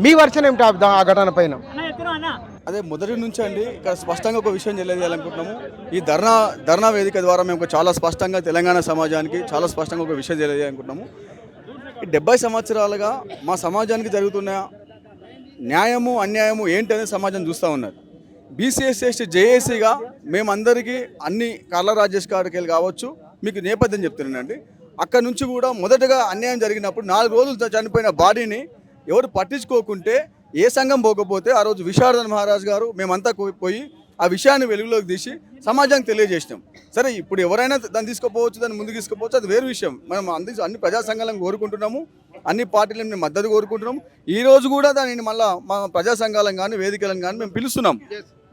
మీ version ఏమిటి ఆ ఘటన పైన? అదే మొదటి నుంచి అండి ఇక్కడ స్పష్టంగా ఒక విషయం తెలియజేయాలనుకుంటున్నాము. ఈ ధర్నా వేదిక ద్వారా మేము చాలా స్పష్టంగా తెలంగాణ సమాజానికి చాలా స్పష్టంగా ఒక విషయం తెలియజేయాలనుకుంటున్నాము. ఈ 70 సంవత్సరాలుగా మా సమాజానికి జరుగుతున్న న్యాయము అన్యాయము ఏంటనేది సమాజం చూస్తూ ఉన్నారు. బీసీఎస్సీ జేఏసీగా మేమందరికీ అన్ని కార్ల రాజేష్ గారికి కావచ్చు మీకు నేపథ్యం చెప్తున్నానండి. అక్కడ నుంచి కూడా మొదటగా అన్యాయం జరిగినప్పుడు 4 రోజులు చనిపోయిన బాడీని ఎవరు పట్టించుకోకుంటే ఏ సంఘం పోకపోతే ఆ రోజు విశారదన్ మహారాజ్ గారు మేమంతా పోయి ఆ విషయాన్ని వెలుగులోకి తీసి సమాజానికి తెలియజేసినాం. సరే ఇప్పుడు ఎవరైనా దాన్ని తీసుకుపోవచ్చు, దాన్ని ముందుకు తీసుకుపోవచ్చు, అది వేరు విషయం. మనం అన్ని ప్రజా సంఘాలను కోరుకుంటున్నాము, అన్ని పార్టీలను మేము మద్దతు కోరుకుంటున్నాము. ఈ రోజు కూడా దానిని మళ్ళీ మా ప్రజా సంఘాలను కానీ వేదికలను కానీ మేము పిలుస్తున్నాం,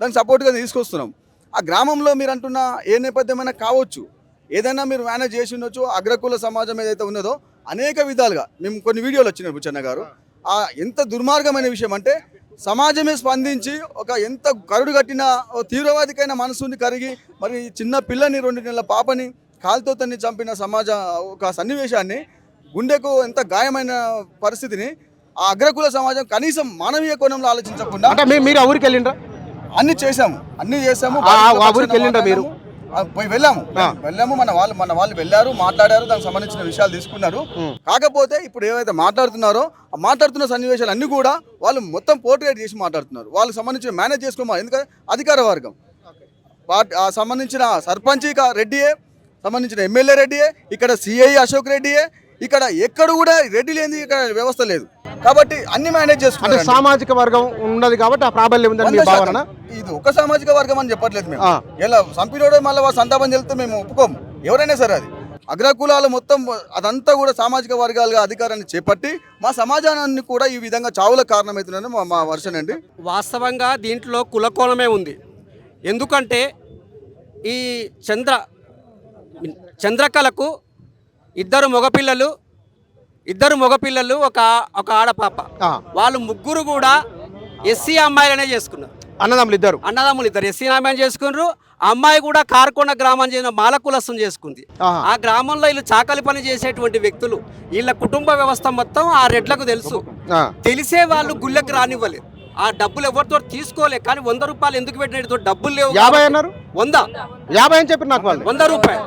దానికి సపోర్ట్గా తీసుకొస్తున్నాం. ఆ గ్రామంలో మీరు అంటున్న ఏ నేపథ్యమైనా కావచ్చు, ఏదైనా మీరు మేనేజ్ చేసి ఉండొచ్చు. అగ్రకుల సమాజం ఏదైతే ఉన్నదో అనేక విధాలుగా మేము కొన్ని వీడియోలు వచ్చినాయి బుచ్చన్న గారు. ఎంత దుర్మార్గమైన విషయం అంటే సమాజమే స్పందించి ఒక ఎంత కరుడు కట్టిన తీవ్రవాదికైన మనసుని కరిగి మరి చిన్న పిల్లని 2 నెలల పాపని కాలుతో తన్ని చంపిన సమాజ ఒక సన్నివేశాన్ని గుండెకు ఎంత గాయమైన పరిస్థితిని ఆ అగ్రకుల సమాజం కనీసం మానవీయ కోణంలో ఆలోచించకుండా మీరు ఊరికి వెళ్ళిండ్రా? అన్ని చేసాము. ఊరికి వెళ్ళిండ్రా? మీరు వెళ్ళాము. మన వాళ్ళు వెళ్ళారు, మాట్లాడారు, దానికి సంబంధించిన విషయాలు తీసుకున్నారు. కాకపోతే ఇప్పుడు ఏవైతే మాట్లాడుతున్నారో ఆ మాట్లాడుతున్న సన్నివేశాలు అన్ని కూడా వాళ్ళు మొత్తం పోర్ట్రేట్ చేసి మాట్లాడుతున్నారు. వాళ్ళకి సంబంధించిన మేనేజ్ చేసుకోమని, ఎందుకంటే అధికార వర్గం సంబంధించిన సర్పంచ్ రెడ్డియే, సంబంధించిన ఎమ్మెల్యే రెడ్డియే, ఇక్కడ సిఐ అశోక్ రెడ్డియే, ఇక్కడ ఎక్కడ కూడా రెడ్డి లేని ఇక్కడ వ్యవస్థ లేదు. కాబట్టి అన్ని మేనేజ్ చేసుకుంటారు. సామాజిక వర్గం ఉన్నది కాబట్టి ఆ ప్రాబల్యం ఉందని భావన. ఇది ఒక సామాజిక వర్గం అని చెప్పట్లేదు మేము. ఇలా సంపినోడు మళ్ళీ వాళ్ళు సంతాపం చెల్లితే మేము ఒప్పుకోము. ఎవరైనా సరే అది అగ్రకులాలు మొత్తం అదంతా కూడా సామాజిక వర్గాలుగా అధికారాన్ని చేపట్టి మా సమాజాన్ని కూడా ఈ విధంగా చావులకు కారణమవుతుందని మా వర్షన్ అండి. వాస్తవంగా దీంట్లో కులకోణమే ఉంది. ఎందుకంటే ఈ చంద్రకళకు ఇద్దరు మగపిల్లలు ఒక ఆడపాప. వాళ్ళు ముగ్గురు కూడా ఎస్సీ అమ్మాయిలనే చేసుకున్నారు. అన్నదమ్ములు ఇద్దరు ఎస్సీ అమ్మాయిని చేసుకున్నారు. అమ్మాయి కూడా కార్కొండ గ్రామం చెందిన మాలకులసం చేసుకుంది. ఆ గ్రామంలో వీళ్ళు చాకలి పని చేసేటువంటి వ్యక్తులు. వీళ్ళ కుటుంబ వ్యవస్థ మొత్తం ఆ రెడ్లకు తెలుసు. తెలిసే వాళ్ళు గుళ్ళకి రానివ్వలేదు. ఆ డబ్బులు ఎవరితో తీసుకోలే. కానీ 100 రూపాయలు ఎందుకు పెట్టినట్టు డబ్బులు లేవు. 50 అన్నారు. 100 అని చెప్పి నాకు 100 రూపాయలు.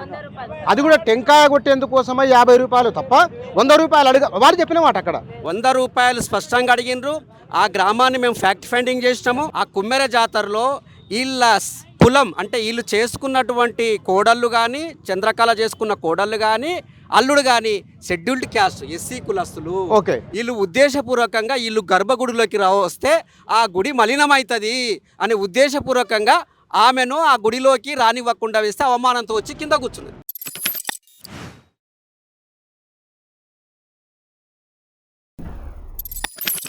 అది కూడా టెంకాయ కొట్టేందుకోసమా 50 రూపాయలు తప్ప 100 రూపాయలు అడిగా వారు చెప్పిన మాట. అక్కడ 100 రూపాయలు స్పష్టంగా అడిగినరు. ఆ గ్రామాన్ని మేము ఫ్యాక్ట్ ఫైండింగ్ చేసినాము. ఆ కుమ్మెర జాతరలో వీళ్ళ కులం అంటే వీళ్ళు చేసుకున్నటువంటి కోడళ్ళు కానీ, చంద్రకళ చేసుకున్న కోడళ్ళు కానీ, అల్లుడు కానీ షెడ్యూల్డ్ క్యాస్ట్ ఎస్సీ కులస్తులు. వీళ్ళు ఉద్దేశపూర్వకంగా వీళ్ళు గర్భగుడిలోకి వస్తే ఆ గుడి మలినమవుతుంది అనే ఉద్దేశపూర్వకంగా ఆమెను ఆ గుడిలోకి రానివ్వకుండా వేస్తే అవమానంతో వచ్చి కింద కూర్చున్నది.